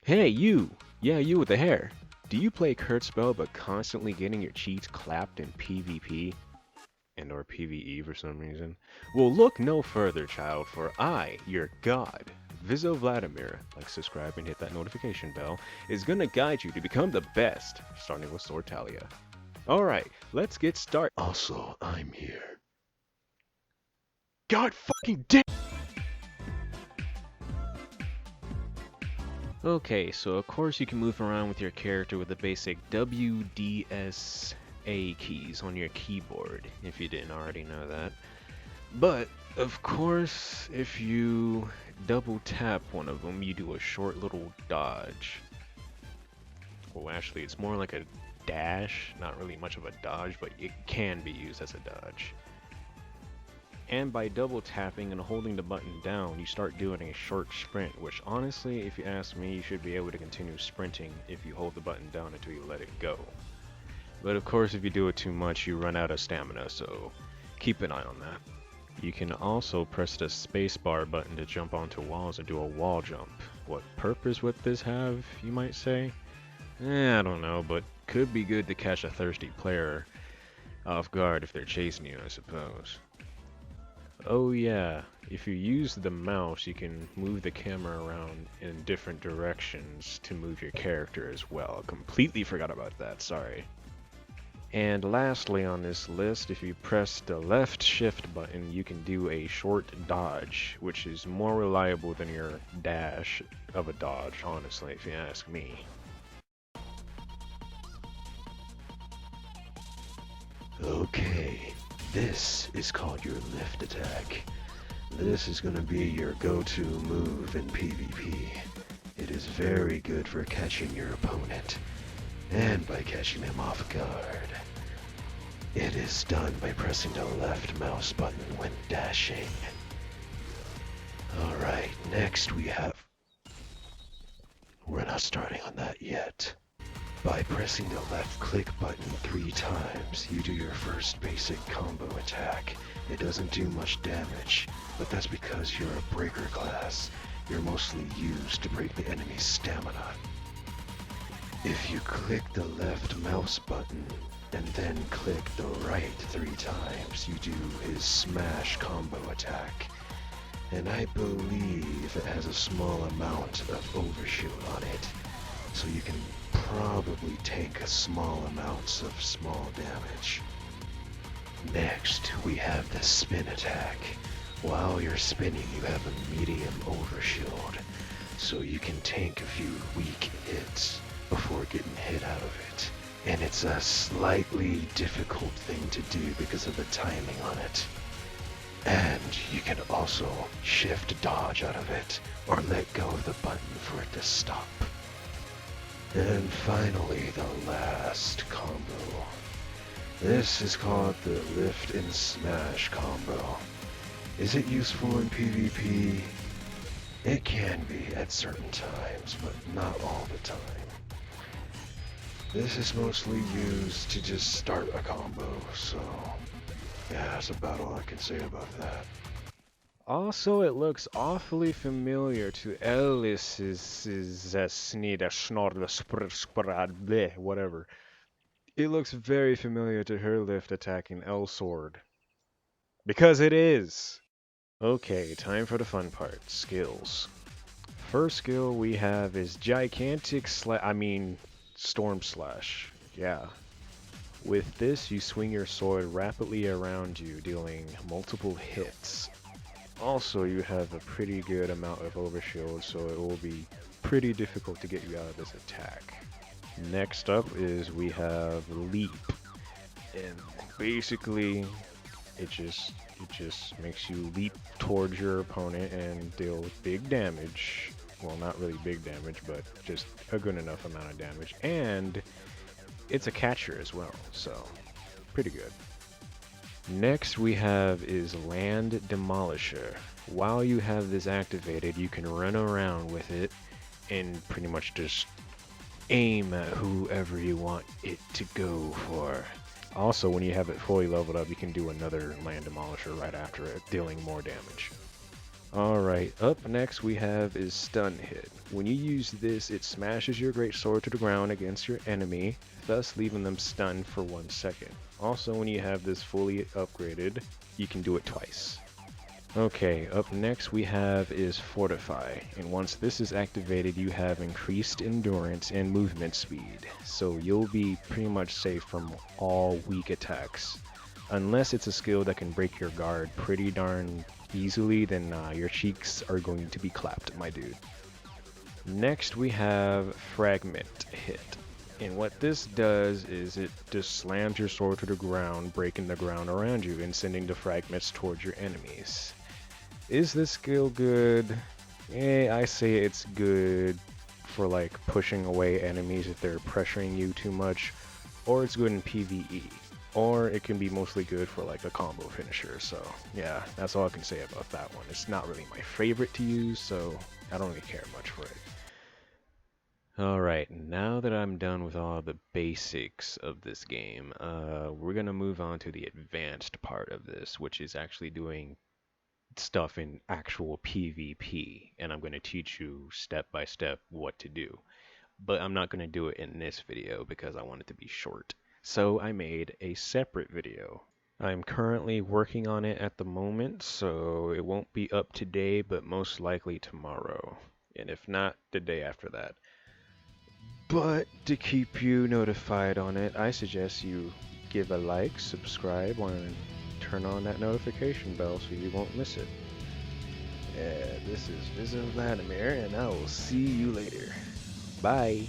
Hey, you! Yeah, you with the hair. Do you play Kurtzpel but constantly getting your cheeks clapped in PvP and or PvE for some reason? Well, look no further, child, for I, your god, Vizo Vladimir, like, subscribe, and hit that notification bell, is gonna guide you to become the best, starting with Sword Taliah. Alright, let's get started. Also, I'm here. God fucking damn! Okay, so of course you can move around with your character with the basic WDSA keys on your keyboard, if you didn't already know that. But, of course, if you double tap one of them, you do a short little dodge. Well, actually, it's more like a dash, not really much of a dodge, but it can be used as a dodge. And by double tapping and holding the button down, you start doing a short sprint, which honestly, if you ask me, you should be able to continue sprinting if you hold the button down until you let it go. But of course, if you do it too much, you run out of stamina, so keep an eye on that. You can also press the spacebar button to jump onto walls and do a wall jump. What purpose would this have, you might say? I don't know, but could be good to catch a thirsty player off guard if they're chasing you, I suppose. Oh yeah, if you use the mouse, you can move the camera around in different directions to move your character as well. Completely forgot about that, sorry. And lastly on this list, if you press the left shift button, you can do a short dodge, which is more reliable than your dash of a dodge, honestly, if you ask me. Okay, this is called your lift attack. This is gonna be your go-to move in PvP. It is very good for catching your opponent, and by catching him off guard. It is done by pressing the left mouse button when dashing. Alright, next we have... We're not starting on that yet. By pressing the left click button 3 times, you do your first basic combo attack. It doesn't do much damage, but that's because you're a breaker class. You're mostly used to break the enemy's stamina. If you click the left mouse button and then click the right 3 times, you do his smash combo attack. And I believe it has a small amount of overshield on it, so you can probably take a small amounts of small damage. Next, we have the spin attack. While you're spinning, you have a medium overshield, so you can tank a few weak hits before getting hit out of it. And it's a slightly difficult thing to do because of the timing on it. And you can also shift dodge out of it, or let go of the button for it to stop. And finally, the last combo. This is called the lift and smash combo. Is it useful in PvP? It can be at certain times, but not all the time. This is mostly used to just start a combo, so yeah, that's about all I can say about that. Also, it looks awfully familiar to whatever. It looks very familiar to her lift attack in L Sword. Because it is! Okay, time for the fun part, skills. First skill we have is Storm Slash. Yeah. With this, you swing your sword rapidly around you, dealing multiple hits. Also, you have a pretty good amount of overshield, so it will be pretty difficult to get you out of this attack. Next up is we have Leap, and basically it just makes you leap towards your opponent and deal big damage. Well, not really big damage, but just a good enough amount of damage. And it's a catcher as well, so pretty good. Next we have is Land Demolisher. While you have this activated, you can run around with it and pretty much just aim at whoever you want it to go for. Also, when you have it fully leveled up, you can do another Land Demolisher right after it, dealing more damage. Alright, up next we have is Stun Hit. When you use this, it smashes your great sword to the ground against your enemy, thus leaving them stunned for 1 second. Also, when you have this fully upgraded, you can do it twice. Okay, up next we have is Fortify, and once this is activated you have increased endurance and movement speed, so you'll be pretty much safe from all weak attacks. Unless it's a skill that can break your guard pretty darn easily, then your cheeks are going to be clapped, my dude. Next we have Fragment Hit. And what this does is it just slams your sword to the ground, breaking the ground around you and sending the fragments towards your enemies. Is this skill good? I say it's good for like pushing away enemies if they're pressuring you too much, or it's good in PvE, or it can be mostly good for like a combo finisher. So yeah, that's all I can say about that one. It's not really my favorite to use, so I don't really care much for it. Alright, now that I'm done with all the basics of this game, we're gonna move on to the advanced part of this, which is actually doing stuff in actual PvP, and I'm going to teach you step by step what to do. But I'm not going to do it in this video because I want it to be short. So I made a separate video. I'm currently working on it at the moment, so it won't be up today, but most likely tomorrow. And if not, the day after that. But to keep you notified on it, I suggest you give a like, subscribe, and turn on that notification bell so you won't miss it. This is Vision Vladimir, and I will see you later. Bye.